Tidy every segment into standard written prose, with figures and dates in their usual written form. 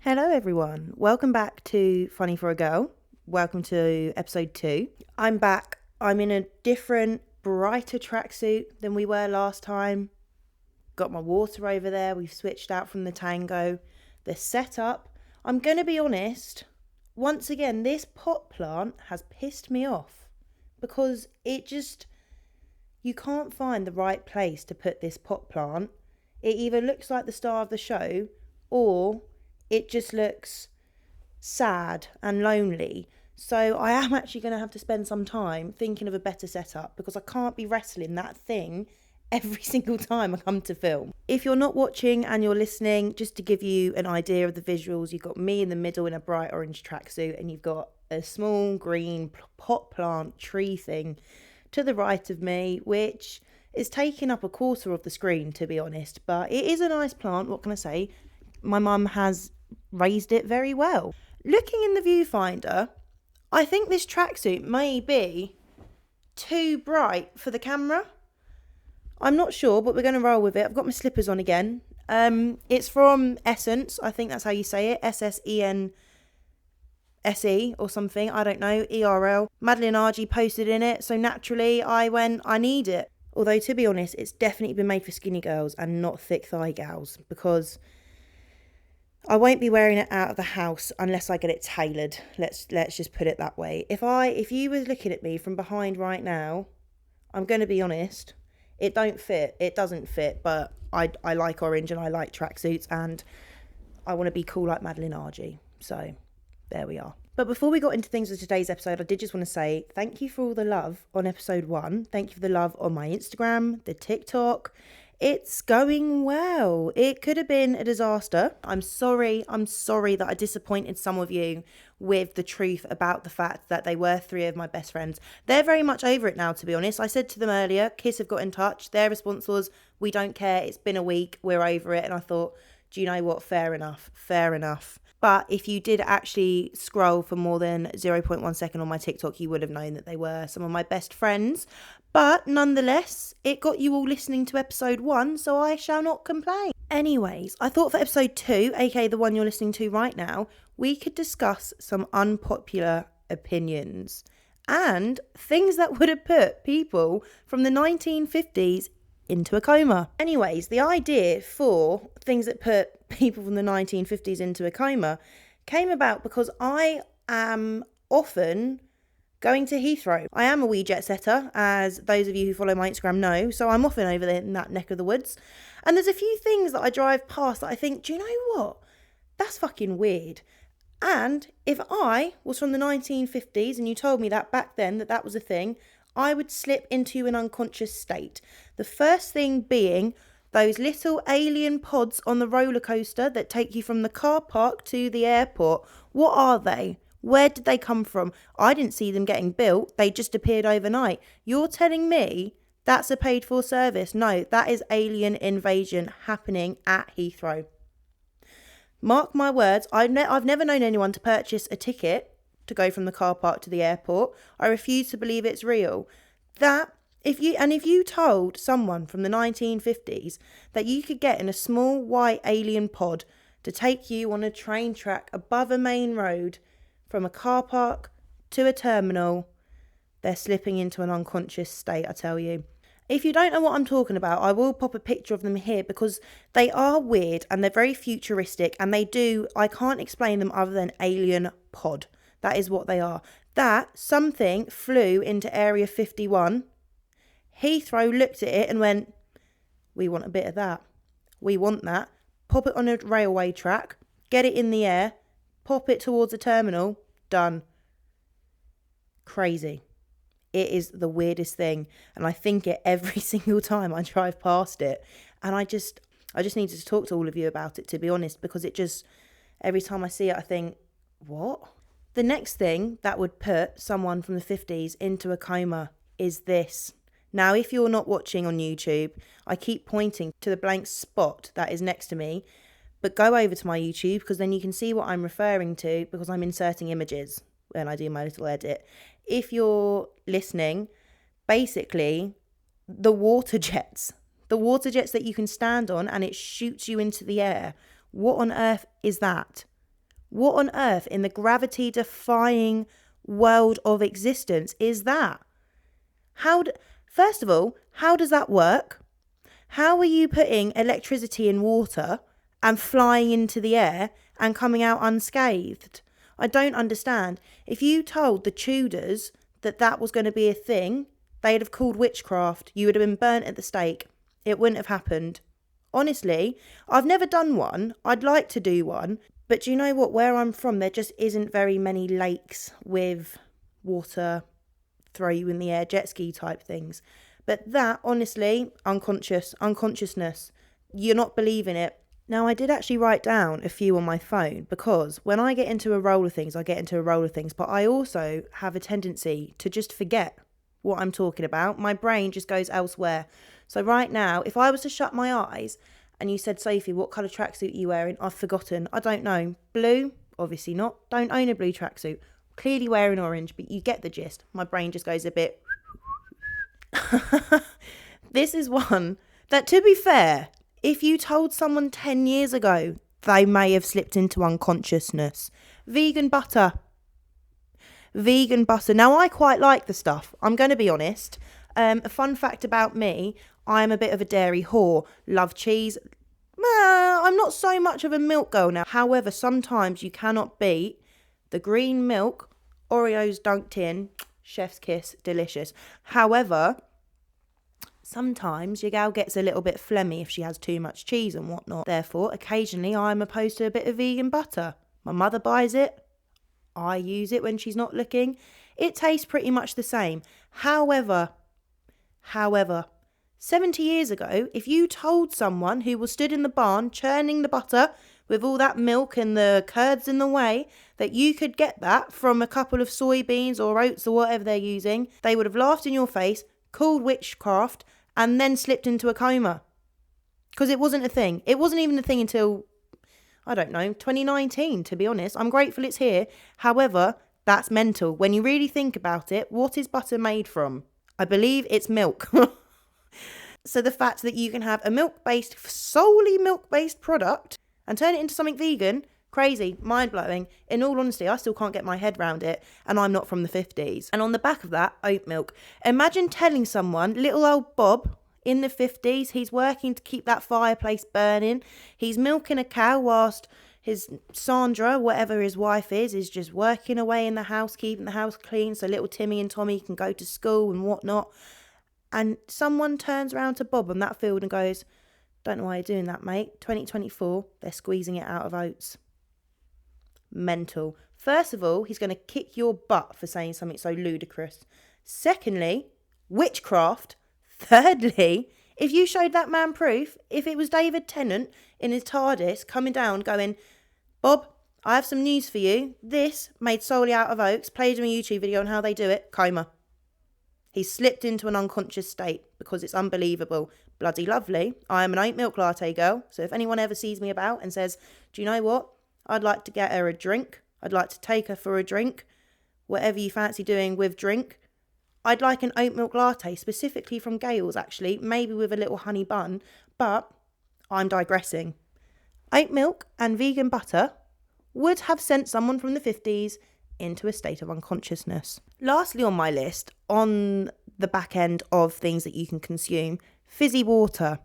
Hello everyone, welcome back to Funny for a Girl. Welcome to episode 2. I'm back. I'm in a different, brighter tracksuit than we were last time. Got my water over there, we've switched out from the Tango. The setup, I'm going to be honest, once again, this pot plant has pissed me off because you can't find the right place to put this pot plant. It either looks like the star of the show or it just looks sad and lonely. So I am actually going to have to spend some time thinking of a better setup because I can't be wrestling that thing every single time I come to film. If you're not watching and you're listening, just to give you an idea of the visuals, you've got me in the middle in a bright orange tracksuit and you've got a small green pot plant tree thing to the right of me, which is taking up a quarter of the screen, to be honest. But it is a nice plant, what can I say? My mum has raised it very well. Looking in the viewfinder, I think this tracksuit may be too bright for the camera. I'm not sure, but we're going to roll with it. I've got my slippers on again. It's from Essence. I think that's how you say it. SSENSE or something. I don't know. ERL. Madeline Argy posted in it. So naturally I went, I need it. Although to be honest, it's definitely been made for skinny girls and not thick thigh gals because I won't be wearing it out of the house unless I get it tailored. Let's just put it that way. If you were looking at me from behind right now, I'm going to be honest, it don't fit. It doesn't fit, but I like orange and I like tracksuits and I want to be cool like Madeline Argy. So there we are. But before we got into things of today's episode, I did just want to say thank you for all the love on episode 1. Thank you for the love on my Instagram, the TikTok. It's going well. It could have been a disaster. I'm sorry that I disappointed some of you with the truth about the fact that they were 3 of my best friends. They're very much over it now, to be honest. I said to them earlier, Kiss have got in touch. Their response was, we don't care. It's been a week. We're over it. And I thought, do you know what? Fair enough. But if you did actually scroll for more than 0.1 second on my TikTok, you would have known that they were some of my best friends. But nonetheless, it got you all listening to episode 1, so I shall not complain. Anyways, I thought for episode 2, aka the one you're listening to right now, we could discuss some unpopular opinions and things that would have put people from the 1950s into a coma. Anyways, the idea for things that put people from the 1950s into a coma came about because I am often going to Heathrow. I am a wee jet setter, as those of you who follow my Instagram know, so I'm often over there in that neck of the woods. And there's a few things that I drive past that I think, do you know what? That's fucking weird. And if I was from the 1950s and you told me that back then that was a thing, I would slip into an unconscious state. The first thing being those little alien pods on the roller coaster that take you from the car park to the airport. What are they? Where did they come from? I didn't see them getting built. They just appeared overnight. You're telling me that's a paid for service? No, that is alien invasion happening at Heathrow. Mark my words, I've never known anyone to purchase a ticket to go from the car park to the airport. I refuse to believe it's real. If you told someone from the 1950s that you could get in a small white alien pod to take you on a train track above a main road from a car park to a terminal, they're slipping into an unconscious state, I tell you. If you don't know what I'm talking about, I will pop a picture of them here because they are weird and they're very futuristic and I can't explain them other than alien pod. That is what they are. That something flew into Area 51. Heathrow looked at it and went, we want a bit of that. We want that. Pop it on a railway track, get it in the air, pop it towards a terminal, done. Crazy. It is the weirdest thing. And I think it every single time I drive past it. And I just needed to talk to all of you about it, to be honest, because every time I see it, I think, what? The next thing that would put someone from the 50s into a coma is this. Now, if you're not watching on YouTube, I keep pointing to the blank spot that is next to me, but go over to my YouTube because then you can see what I'm referring to because I'm inserting images when I do my little edit. If you're listening, basically, the water jets that you can stand on and it shoots you into the air. What on earth is that? What on earth in the gravity-defying world of existence is that? First of all, how does that work? How are you putting electricity in water and flying into the air and coming out unscathed? I don't understand. If you told the Tudors that was going to be a thing, they'd have called witchcraft. You would have been burnt at the stake. It wouldn't have happened. Honestly, I've never done one. I'd like to do one. But do you know what? Where I'm from, there just isn't very many lakes with water, throw you in the air, jet ski type things. But that, honestly, unconsciousness. You're not believing it. Now, I did actually write down a few on my phone because when I get into a roll of things, but I also have a tendency to just forget what I'm talking about. My brain just goes elsewhere. So right now, if I was to shut my eyes and you said, Sophie, what colour tracksuit are you wearing? I've forgotten. I don't know. Blue? Obviously not. Don't own a blue tracksuit. Clearly wearing orange, but you get the gist. My brain just goes a bit... This is one that, to be fair, if you told someone 10 years ago, they may have slipped into unconsciousness. Vegan butter. Now, I quite like the stuff. I'm going to be honest. A fun fact about me, I'm a bit of a dairy whore. Love cheese. I'm not so much of a milk girl now. However, sometimes you cannot beat the green milk, Oreos dunked in, chef's kiss, delicious. However, sometimes your gal gets a little bit phlegmy if she has too much cheese and whatnot. Therefore, occasionally I'm opposed to a bit of vegan butter. My mother buys it. I use it when she's not looking. It tastes pretty much the same. However, 70 years ago, if you told someone who was stood in the barn churning the butter with all that milk and the curds in the way, that you could get that from a couple of soybeans or oats or whatever they're using, they would have laughed in your face, called witchcraft, and then slipped into a coma. Because it wasn't a thing. It wasn't even a thing until, 2019, to be honest. I'm grateful it's here. However, that's mental. When you really think about it, what is butter made from? I believe it's milk. So the fact that you can have a solely milk-based product and turn it into something vegan, crazy, mind-blowing. In all honesty, I still can't get my head around it, and I'm not from the 50s. And on the back of that, oat milk. Imagine telling someone, little old Bob in the 50s, he's working to keep that fireplace burning. He's milking a cow whilst his Sandra, whatever his wife is just working away in the house, keeping the house clean so little Timmy and Tommy can go to school and whatnot. And someone turns around to Bob on that field and goes, don't know why you're doing that, mate. 2024, they're squeezing it out of oats. Mental. First of all, he's going to kick your butt for saying something so ludicrous. Secondly, witchcraft. Thirdly, if you showed that man proof, if it was David Tennant in his TARDIS coming down going, Bob, I have some news for you. This, made solely out of oats, played in a YouTube video on how they do it, coma. He's slipped into an unconscious state because it's unbelievable. Bloody lovely. I am an oat milk latte girl. So if anyone ever sees me about and says, do you know what? I'd like to get her a drink. I'd like to take her for a drink. Whatever you fancy doing with drink. I'd like an oat milk latte, specifically from Gales, actually. Maybe with a little honey bun. But I'm digressing. Oat milk and vegan butter would have sent someone from the 50s into a state of unconsciousness. Lastly on my list, on the back end of things that you can consume, fizzy water.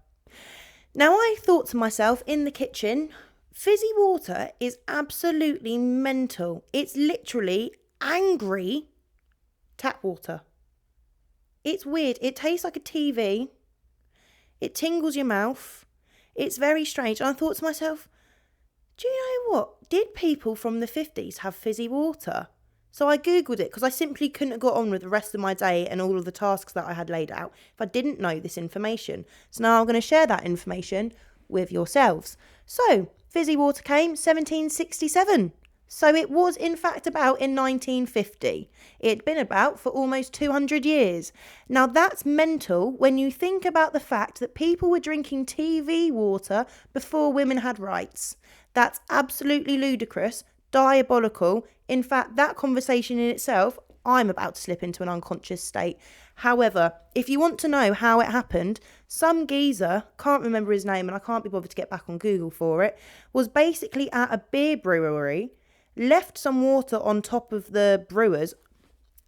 Now I thought to myself in the kitchen, fizzy water is absolutely mental. It's literally angry tap water. It's weird. It tastes like a TV. It tingles your mouth. It's very strange. And I thought to myself, do you know what? Did people from the 50s have fizzy water? So I Googled it because I simply couldn't have got on with the rest of my day and all of the tasks that I had laid out if I didn't know this information. So now I'm going to share that information with yourselves. So fizzy water came 1767. So it was in fact about in 1950. It'd been about for almost 200 years. Now that's mental when you think about the fact that people were drinking TV water before women had rights. That's absolutely ludicrous, diabolical. In fact, that conversation in itself, I'm about to slip into an unconscious state. However, if you want to know how it happened, some geezer, can't remember his name and I can't be bothered to get back on Google for it, was basically at a beer brewery left some water on top of the brewers,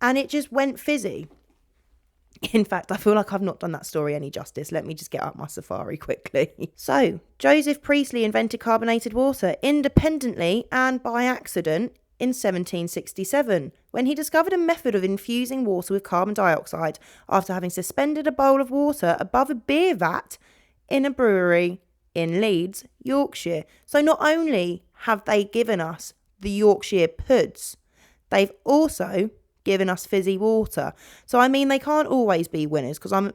and it just went fizzy. In fact, I feel like I've not done that story any justice. Let me just get up my safari quickly. So, Joseph Priestley invented carbonated water independently and by accident in 1767, when he discovered a method of infusing water with carbon dioxide after having suspended a bowl of water above a beer vat in a brewery in Leeds, Yorkshire. So not only have they given us the Yorkshire puds, they've also given us fizzy water. So I mean, they can't always be winners, because I'm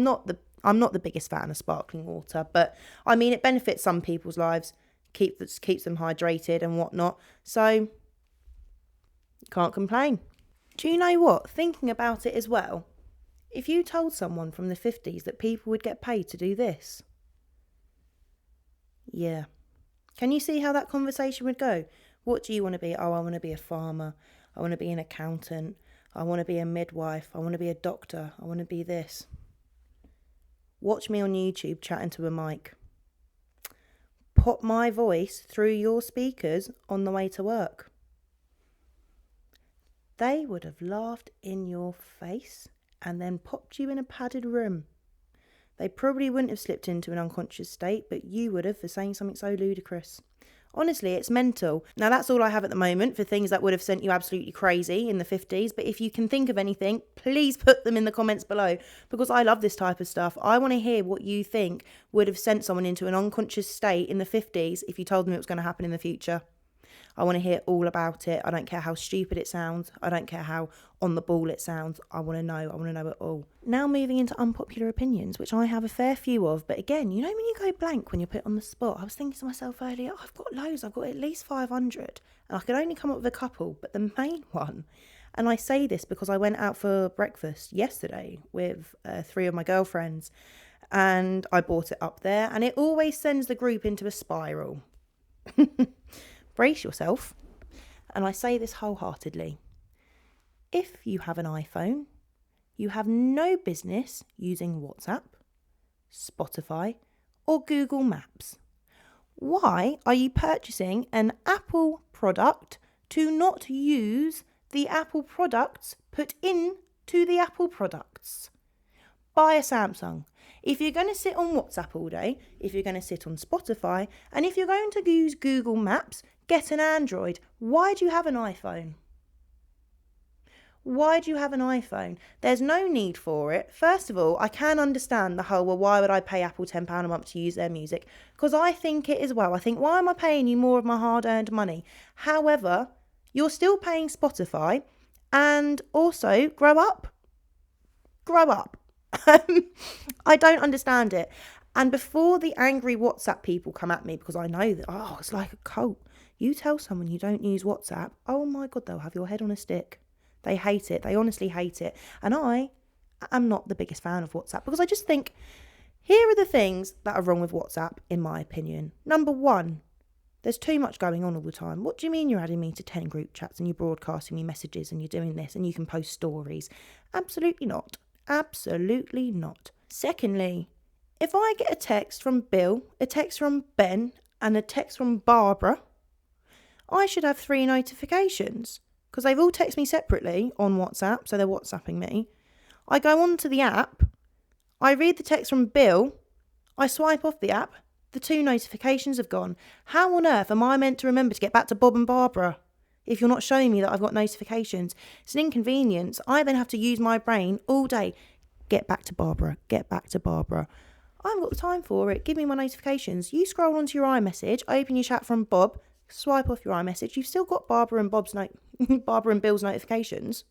not the biggest fan of sparkling water, but I mean, it benefits some people's lives, keeps them hydrated and whatnot. So can't complain. Do you know what? Thinking about it as well, if you told someone from the 50s that people would get paid to do this, yeah. Can you see how that conversation would go? What do you want to be? Oh, I want to be a farmer. I want to be an accountant. I want to be a midwife. I want to be a doctor. I want to be this. Watch me on YouTube chatting to a mic. Put my voice through your speakers on the way to work. They would have laughed in your face and then popped you in a padded room. They probably wouldn't have slipped into an unconscious state, but you would have for saying something so ludicrous. Honestly, it's mental. Now, that's all I have at the moment for things that would have sent you absolutely crazy in the 50s. But if you can think of anything, please put them in the comments below, because I love this type of stuff. I want to hear what you think would have sent someone into an unconscious state in the 50s if you told them it was going to happen in the future. I want to hear all about it. I don't care how stupid it sounds. I don't care how on the ball it sounds. I want to know. I want to know it all. Now moving into unpopular opinions, which I have a fair few of. But again, you know when you go blank when you're put on the spot? I was thinking to myself earlier, I've got loads. I've got at least 500. And I could only come up with a couple. But the main one, and I say this because I went out for breakfast yesterday with 3 of my girlfriends. And I bought it up there. And it always sends the group into a spiral. Brace yourself, and I say this wholeheartedly. If you have an iPhone, you have no business using WhatsApp, Spotify, or Google Maps. Why are you purchasing an Apple product to not use the Apple products put into the Apple products? Buy a Samsung. If you're going to sit on WhatsApp all day, if you're going to sit on Spotify, and if you're going to use Google Maps, get an Android. Why do you have an iPhone? Why do you have an iPhone? There's no need for it. First of all, I can understand the whole, well, why would I pay Apple £10 a month to use their music? Because I think it as well. I think, why am I paying you more of my hard-earned money? However, you're still paying Spotify, and also grow up. Grow up. I don't understand it. And before the angry WhatsApp people come at me, because I know that, it's like a cult. You tell someone you don't use WhatsApp, oh my God, they'll have your head on a stick. They hate it. They honestly hate it. And I am not the biggest fan of WhatsApp, because I just think, here are the things that are wrong with WhatsApp, in my opinion. Number one, there's too much going on all the time. What do you mean you're adding me to 10 group chats and you're broadcasting me messages and you're doing this and you can post stories? Absolutely not. Absolutely not. Secondly, if I get a text from Bill, a text from Ben, and a text from Barbara, I should have 3 notifications, because they've all texted me separately on WhatsApp, so they're WhatsApping me. I go onto the app, I read the text from Bill, I swipe off the app, the 2 notifications have gone. How on earth am I meant to remember to get back to Bob and Barbara if you're not showing me that I've got notifications? It's an inconvenience. I then have to use my brain all day. Get back to Barbara, get back to Barbara. I haven't got the time for it. Give me my notifications. You scroll onto your iMessage, open your chat from Bob, swipe off your iMessage. You've still got Barbara and Bill's notifications,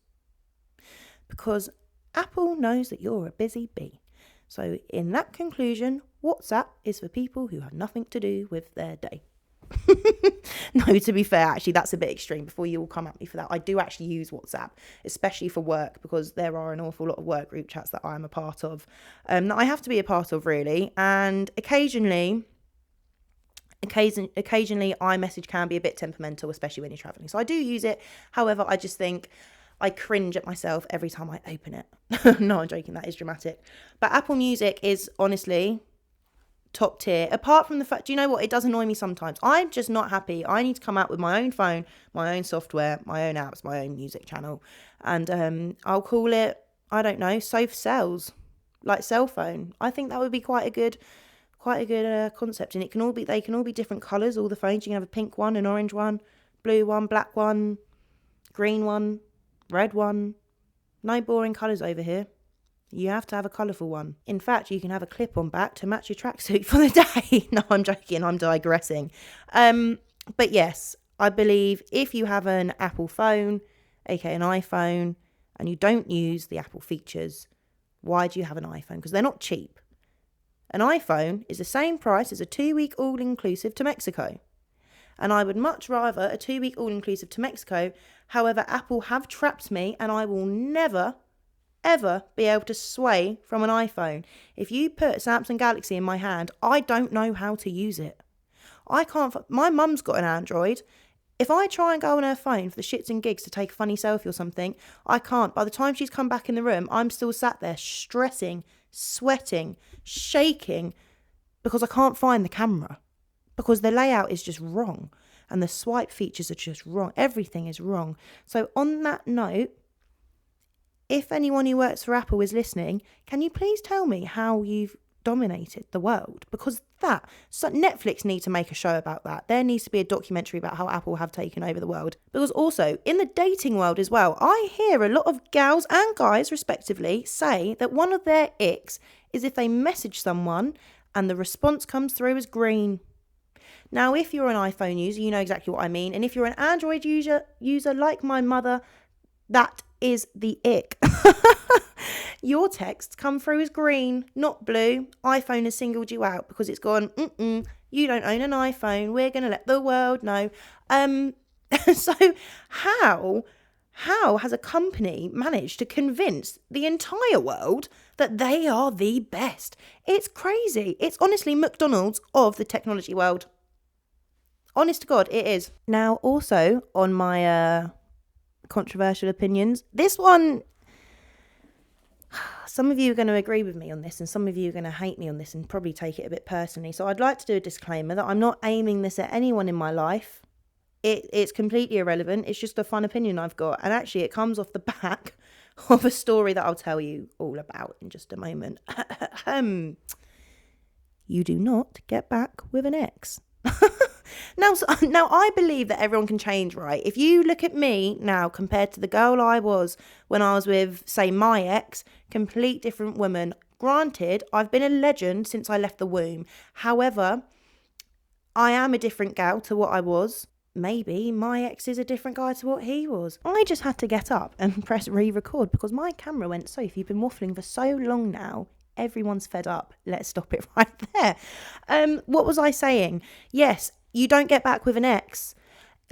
because Apple knows that you're a busy bee. So in that conclusion, WhatsApp is for people who have nothing to do with their day. No, to be fair, actually, that's a bit extreme. Before you all come at me for that, I do actually use WhatsApp, especially for work, because there are an awful lot of work group chats that I'm a part of, that I have to be a part of, really. And occasionally iMessage can be a bit temperamental, especially when you're traveling. So I do use it. However, I just think I cringe at myself every time I open it. No, I'm joking. That is dramatic. But Apple Music is honestly top tier. Apart from the fact, do you know what? It does annoy me sometimes. I'm just not happy. I need to come out with my own phone, my own software, my own apps, my own music channel. And I'll call it, I don't know, Sofa Cells, like cell phone. I think that would be quite a good concept. And they can all be different colours, all the phones. You can have a pink one, an orange one, blue one, black one, green one, red one. No boring colours over here. You have to have a colourful one. In fact, you can have a clip on back to match your tracksuit for the day. No, I'm joking. I'm digressing. But yes, I believe if you have an Apple phone, aka an iPhone, and you don't use the Apple features, why do you have an iPhone? Because they're not cheap. An iPhone is the same price as a 2-week all-inclusive to Mexico. And I would much rather a 2-week all-inclusive to Mexico. However, Apple have trapped me, and I will never ever be able to sway from an iPhone. If you put a Samsung Galaxy in my hand, I don't know how to use it. I can't. My mum's got an Android. If I try and go on her phone for the shits and gigs to take a funny selfie or something, I can't. By the time she's come back in the room, I'm still sat there stressing, sweating, shaking because I can't find the camera. Because the layout is just wrong and the swipe features are just wrong. Everything is wrong. So on that note, if anyone who works for Apple is listening, can you please tell me how you've dominated the world? Because Netflix need to make a show about that. There needs to be a documentary about how Apple have taken over the world. Because also, in the dating world as well, I hear a lot of gals and guys, respectively, say that one of their icks is if they message someone and the response comes through as green. Now, if you're an iPhone user, you know exactly what I mean. And if you're an Android user like my mother, that is the ick. Your texts come through as green, not blue. iPhone has singled you out because it's gone, you don't own an iPhone. We're going to let the world know. So how has a company managed to convince the entire world that they are the best? It's crazy. It's honestly McDonald's of the technology world. Honest to God, it is. Now, also on my controversial opinions, this one, some of you are going to agree with me on this and some of you are going to hate me on this and probably take it a bit personally. So I'd like to do a disclaimer that I'm not aiming this at anyone in my life. It's completely irrelevant. It's just a fun opinion I've got. And actually it comes off the back of a story that I'll tell you all about in just a moment. You do not get back with an ex. Now, I believe that everyone can change, right? If you look at me now compared to the girl I was when I was with, say, my ex, complete different woman. Granted, I've been a legend since I left the womb. However, I am a different gal to what I was. Maybe my ex is a different guy to what he was. I just had to get up and press re-record because my camera went, Soph, you've been waffling for so long now. Everyone's fed up. Let's stop it right there. What was I saying? Yes, you don't get back with an ex.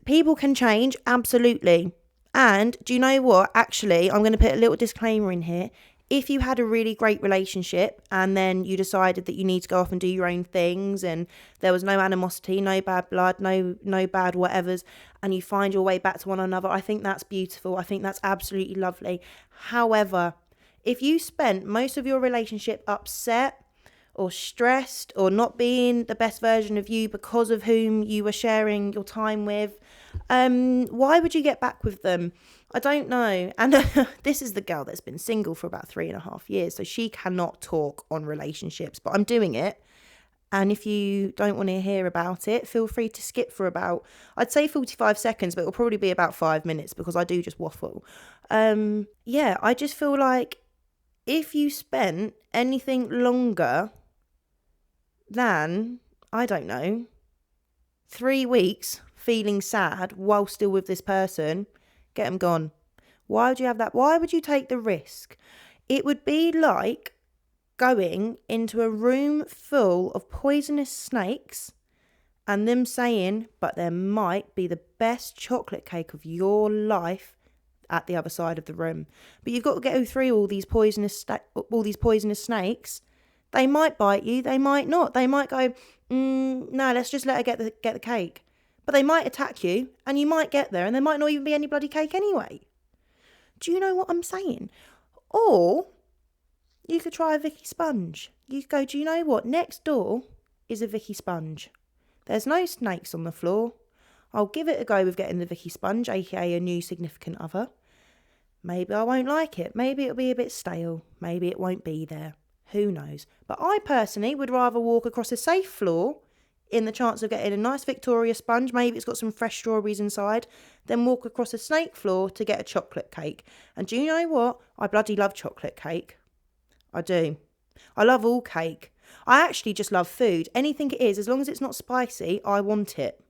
People can change, absolutely. And do you know what? Actually, I'm going to put a little disclaimer in here. If you had a really great relationship and then you decided that you need to go off and do your own things and there was no animosity, no bad blood, no bad whatevers, and you find your way back to one another, I think that's beautiful. I think that's absolutely lovely. However, if you spent most of your relationship upset or stressed or not being the best version of you because of whom you were sharing your time with, why would you get back with them? I don't know. And this is the girl that's been single for about 3.5 years, so she cannot talk on relationships, but I'm doing it. And if you don't want to hear about it, feel free to skip for about, I'd say 45 seconds, but it'll probably be about 5 minutes because I do just waffle. I just feel like if you spent anything longer than, I don't know, 3 weeks feeling sad while still with this person, get them gone. Why would you have that? Why would you take the risk? It would be like going into a room full of poisonous snakes and them saying, but there might be the best chocolate cake of your life at the other side of the room. But you've got to go through all these poisonous snakes. They might bite you, they might not. They might go, no, let's just let her get the cake. But they might attack you, and you might get there, and there might not even be any bloody cake anyway. Do you know what I'm saying? Or you could try a Vicky Sponge. You could go, do you know what? Next door, is a Vicky sponge. There's no snakes on the floor. I'll give it a go with getting the Vicky sponge, aka a new significant other. Maybe I won't like it. Maybe it'll be a bit stale. Maybe it won't be there. Who knows? But I personally would rather walk across a safe floor in the chance of getting a nice Victoria sponge, maybe it's got some fresh strawberries inside, than walk across a snake floor to get a chocolate cake. And do you know what? I bloody love chocolate cake. I do. I love all cake. I actually just love food. Anything it is, as long as it's not spicy, I want it.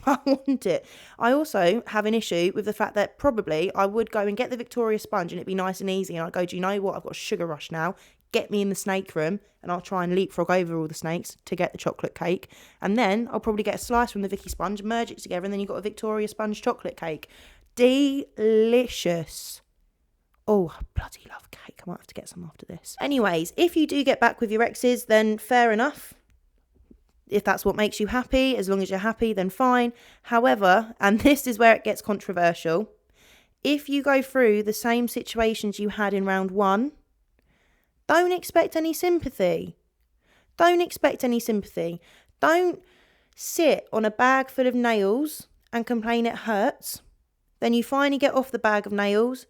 I want it. I also have an issue with the fact that probably I would go and get the Victoria sponge and it'd be nice and easy. And I'd go, do you know what? I've got a sugar rush now. Get me in the snake room and I'll try and leapfrog over all the snakes to get the chocolate cake. And then I'll probably get a slice from the Vicky sponge, merge it together, and then you've got a Victoria sponge chocolate cake. Delicious. Oh, I bloody love cake. I might have to get some after this. Anyways, if you do get back with your exes, then fair enough. If that's what makes you happy, as long as you're happy, then fine. However, and this is where it gets controversial, if you go through the same situations you had in round one, don't expect any sympathy. Don't expect any sympathy. Don't sit on a bag full of nails and complain it hurts. Then you finally get off the bag of nails,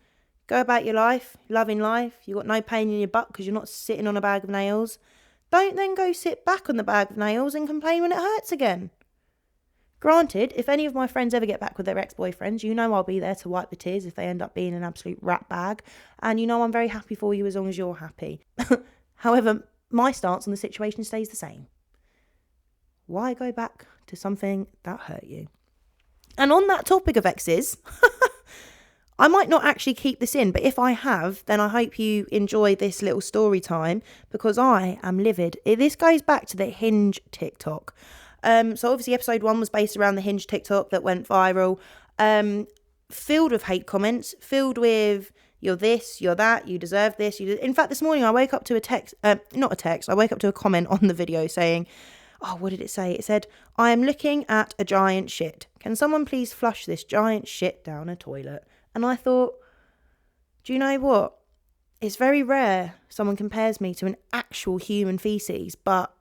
go about your life, loving life. You've got no pain in your butt because you're not sitting on a bag of nails. Don't then go sit back on the bag of nails and complain when it hurts again. Granted, if any of my friends ever get back with their ex-boyfriends, you know I'll be there to wipe the tears if they end up being an absolute rat bag. And you know I'm very happy for you as long as you're happy. However, my stance on the situation stays the same. Why go back to something that hurt you? And on that topic of exes, I might not actually keep this in, but if I have, then I hope you enjoy this little story time because I am livid. This goes back to the Hinge TikTok. So obviously episode 1 was based around the Hinge TikTok that went viral. Filled with hate comments, filled with you're this, you're that, you deserve this. In fact, this morning I woke up to I woke up to a comment on the video saying, oh, what did it say? It said, I am looking at a giant shit. Can someone please flush this giant shit down a toilet? And I thought, do you know what? It's very rare someone compares me to an actual human feces, but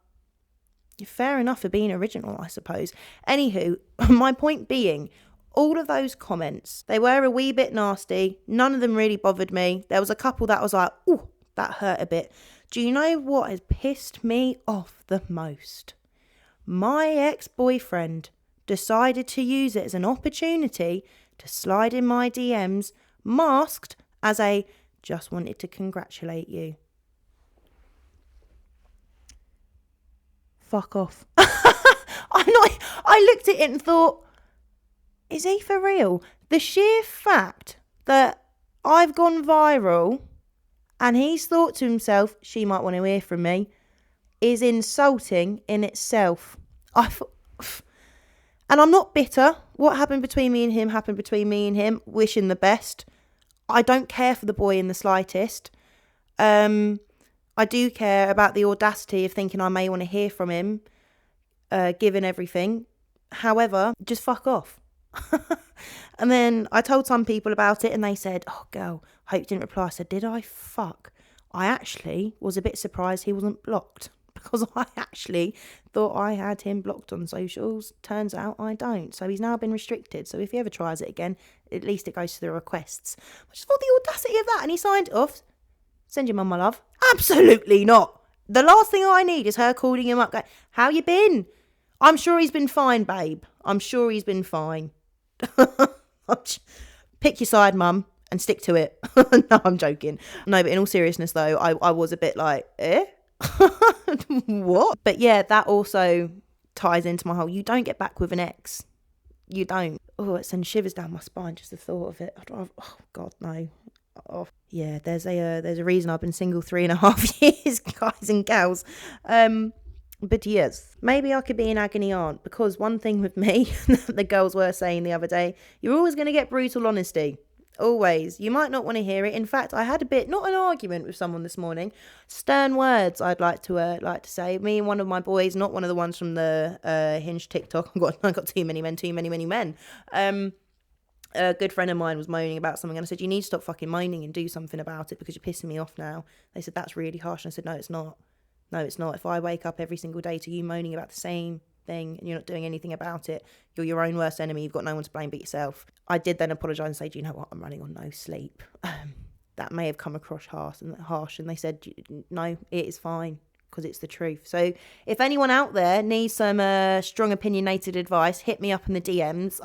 fair enough for being original, I suppose. Anywho, my point being, all of those comments, they were a wee bit nasty. None of them really bothered me. There was a couple that was like, ooh, that hurt a bit. Do you know what has pissed me off the most? My ex-boyfriend decided to use it as an opportunity to slide in my DMs, masked as a just wanted to congratulate you. Fuck off. I looked at it and thought, is he for real? The sheer fact that I've gone viral and he's thought to himself, she might want to hear from me, is insulting in itself. And I'm not bitter. What happened between me and him happened between me and him. Wishing the best. I don't care for the boy in the slightest. I do care about the audacity of thinking I may want to hear from him, given everything. However, just fuck off. And then I told some people about it and they said, oh, girl, hope you didn't reply. I said, did I? Fuck. I actually was a bit surprised he wasn't blocked. Because I actually thought I had him blocked on socials. Turns out I don't. So he's now been restricted. So if he ever tries it again, at least it goes to the requests. I just thought the audacity of that. And he signed off. Send your mum my love. Absolutely not. The last thing I need is her calling him up going, how you been? I'm sure he's been fine, babe. I'm sure he's been fine. Pick your side, mum, and stick to it. No, I'm joking. No, but in all seriousness, though, I was a bit like, what? But yeah, that also ties into my whole, you don't get back with an ex. You don't. Oh, it sends shivers down my spine, just the thought of it. Oh, God, no. Oh, yeah, there's a reason I've been single 3.5 years, guys and gals. But yes, maybe I could be an agony aunt, because one thing with me, the girls were saying the other day, you're always going to get brutal honesty. Always. You might not want to hear it. In fact, I had a bit, not an argument with someone this morning, stern words I'd like to say. Me and one of my boys, not one of the ones from the Hinge TikTok. I got too many men. A good friend of mine was moaning about something and I said, you need to stop fucking moaning and do something about it because you're pissing me off now. They said, that's really harsh. And I said, no, it's not. No, it's not. If I wake up every single day to you moaning about the same thing and you're not doing anything about it, you're your own worst enemy. You've got no one to blame but yourself. I did then apologise and say, do you know what? I'm running on no sleep. That may have come across harsh. And they said, no, it is fine because it's the truth. So if anyone out there needs some strong opinionated advice, hit me up in the DMs.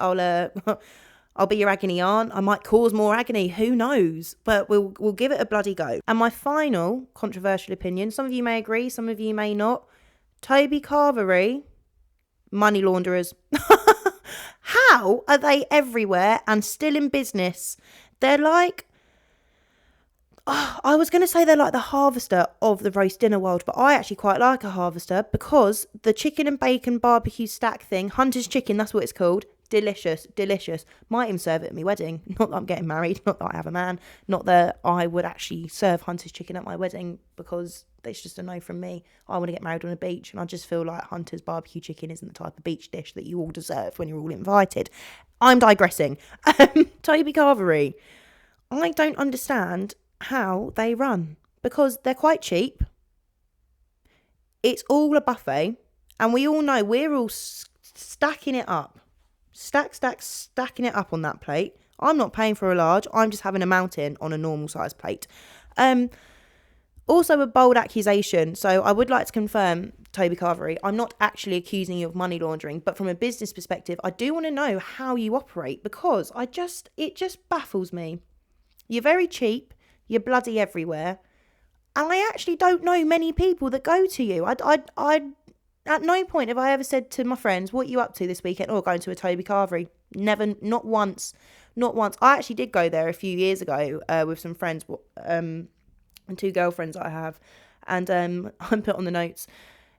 I'll be your agony aunt. I might cause more agony. Who knows? But we'll give it a bloody go. And my final controversial opinion, some of you may agree, some of you may not. Toby Carvery, money launderers. How are they everywhere and still in business? They're like... I was going to say they're like the harvester of the roast dinner world, but I actually quite like a harvester because the chicken and bacon barbecue stack thing, Hunter's chicken, that's what it's called. Delicious. Might even serve it at my wedding. Not that I'm getting married, not that I have a man, not that I would actually serve Hunter's chicken at my wedding because it's just a no from me. I want to get married on a beach and I just feel like Hunter's barbecue chicken isn't the type of beach dish that you all deserve when you're all invited. I'm digressing. Toby Carvery. I don't understand how they run because they're quite cheap. It's all a buffet and we all know we're all stacking it up. Stacking it up on that plate. I'm not paying for a large. I'm just having a mountain on a normal size plate. Also a bold accusation. So I would like to confirm, Toby Carvery, I'm not actually accusing you of money laundering, but from a business perspective, I do want to know how you operate because it just baffles me. You're very cheap. You're bloody everywhere. And I actually don't know many people that go to you. I at no point have I ever said to my friends, what are you up to this weekend? Or going to a Toby Carvery. Never, not once. I actually did go there a few years ago with some friends and two girlfriends I have. And I put on the notes,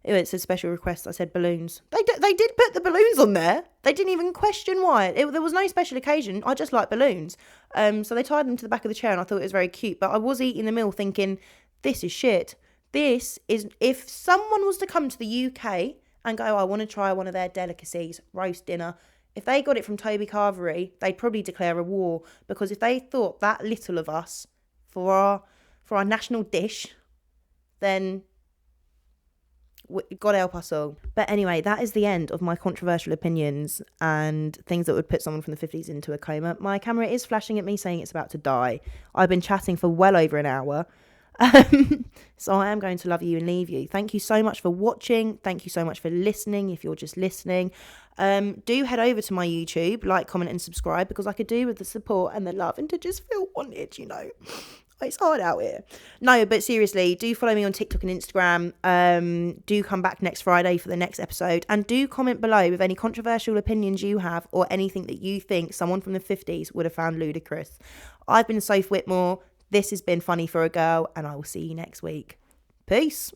it's a special request. I said balloons. They did put the balloons on there. They didn't even question why. There was no special occasion. I just like balloons. So they tied them to the back of the chair and I thought it was very cute. But I was eating the meal thinking, this is shit. This is, if someone was to come to the UK and go, I want to try one of their delicacies, roast dinner, if they got it from Toby Carvery, they'd probably declare a war. Because if they thought that little of us for our national dish, then God help us all. But anyway, that is the end of my controversial opinions and things that would put someone from the 50s into a coma. My camera is flashing at me saying it's about to die. I've been chatting for well over an hour. So I am going to love you and leave you. Thank you so much for watching. Thank you so much for listening. If you're just listening, do head over to my YouTube, like, comment and subscribe because I could do with the support and the love and to just feel wanted, you know. It's hard out here. No, but seriously, do follow me on TikTok and Instagram. Do come back next Friday for the next episode and do comment below with any controversial opinions you have or anything that you think someone from the 50s would have found ludicrous. I've been Soph Whitmore. This has been Funny for a Girl and I will see you next week. Peace.